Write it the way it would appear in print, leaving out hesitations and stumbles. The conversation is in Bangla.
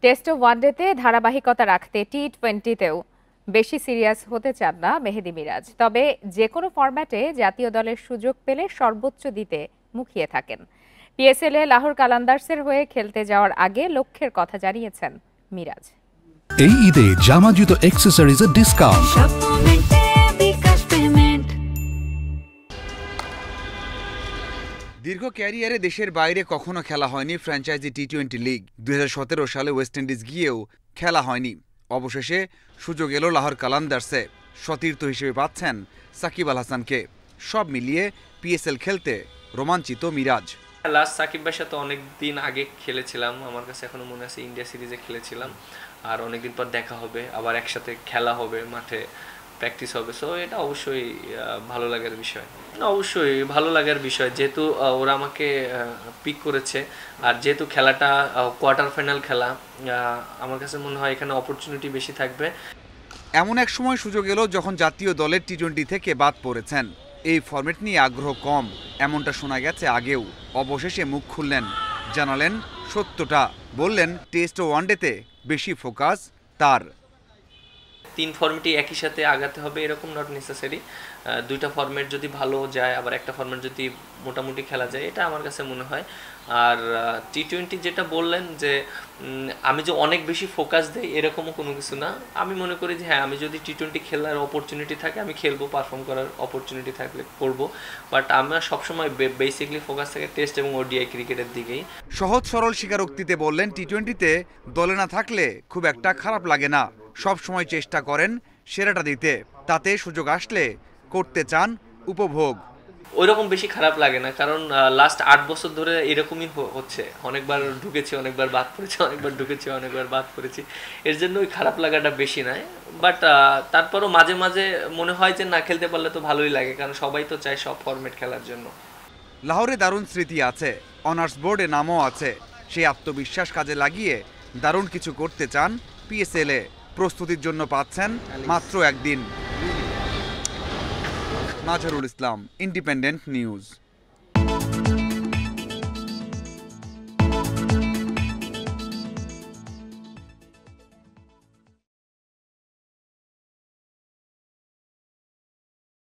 টেস্ট ও ওয়ানডেতে ধারাবাহিকতা রাখতে টি-20তেও বেশি সিরিয়াস হতে চান না মেহেদী মিরাজ। তবে যে কোনো ফরম্যাটে জাতীয় দলের সুযোগ পেলে সর্বোচ্চ দিতে মুখিয়ে থাকেন। পিএসএল-এ লাহোর কালান্দার্সের হয়ে খেলতে যাওয়ার আগে লক্ষ্যের কথা জানিয়েছেন মিরাজ। এই ঈদে জামা জুতো অ্যাক্সেসরিজের ডিসকাউন্ট। দীর্ঘ ক্যারিয়ারে দেশের বাইরে কখনো খেলা হয়নি ফ্র্যাঞ্চাইজি টি-20 লিগ। 2017 সালে ওয়েস্ট ইন্ডিজ গিয়েও খেলা হয়নি। অবশেষে সুযোগ এলো লাহোর কালান্দার্সে। সতীর্থ হিসেবে পাচ্ছেন সাকিব আল হাসানকে। সব মিলিয়ে পিএসএল খেলতে রোমাঞ্চিত মিরাজ। লাস্ট সাকিব ভাইয়ের সাথে অনেক দিন আগে খেলেছিলাম, আমার কাছে এখনো মনে আছে ইন্ডিয়া সিরিজে খেলেছিলাম। আর অনেকদিন পর দেখা হবে, আবার একসাথে খেলা হবে, মাঠে প্র্যাকটিস হবে। সো এটা অবশ্যই ভালো লাগার বিষয়। অবশ্যই ভালো লাগার বিষয়, যেহেতু ওরা আমাকে পিক করেছে। আর যেহেতু খেলাটা কোয়ার্টার ফাইনাল খেলা, আমার কাছে মনে হয় এখানে অপরচুনিটি বেশি থাকবে। এমন এক সময় সুযোগ এলো যখন জাতীয় দলের টি-20 থেকে বাদ পড়েছেন। এই ফরম্যাট নিয়ে আগ্রহ কম, এমনটা শোনা গেছে আগেও। অবশেষে মুখ খুললেন, জানালেন সত্যটা। বললেন টেস্ট ও ওয়ানডেতে বেশি ফোকাস তার। 3 ফরম্যাটই একই সাথে আগাতে হবে এরকম নট নেসেসারি। 2টা ফরম্যাট যদি ভালো যায়, আবার একটা ফরম্যাট যদি মোটামুটি খেলা যায়, এটা আমার কাছে মনে হয়। আর টি-20 যেটা বললেন যে আমি যে অনেক বেশি ফোকাস দেই এরকমও কোনো কিছু না। আমি মনে করি যে হ্যাঁ, আমি যদি টি-20 খেলার অপরচুনিটি থাকে আমি খেলবো, পারফর্ম করার অপরচুনিটি থাকলে করব। বাট আমার সবসময় বেসিকলি ফোকাস থাকে টেস্ট এবং ওডিআই ক্রিকেটের দিকেই। সহজ সরল স্বীকারোক্তিতে বললেন টি-20তে দলে না থাকলে খুব একটা খারাপ লাগে না। সব সময় চেষ্টা করেন সেরাটা দিতে। তাতে সুযোগ আসলে করতে চান উপভোগ। ওইরকম বেশি খারাপ লাগে না, কারণ লাস্ট 8 বছর ধরে এরকমই হচ্ছে। অনেকবার ঢুকেছি, অনেকবার বাদ পড়েছি, অনেকবার ঢুকেছি, অনেকবার বাদ পড়েছি। এর জন্য ওই খারাপ লাগাটা বেশি নয়। বাট তারপরও মাঝে মাঝে মনে হয় যে না, খেলতে পারলে তো ভালোই লাগে, কারণ সবাই তো চায় সব ফরম্যাট খেলার জন্য। লাহোরে দারুণ স্মৃতি আছে, অনার্স বোর্ডে নামও আছে। সেই আত্মবিশ্বাস কাজে লাগিয়ে দারুণ কিছু করতে চান পিএসএল-এ। প্রস্তুতির জন্য পাচ্ছেন মাত্র একদিন। Mazharul Islam, independent news.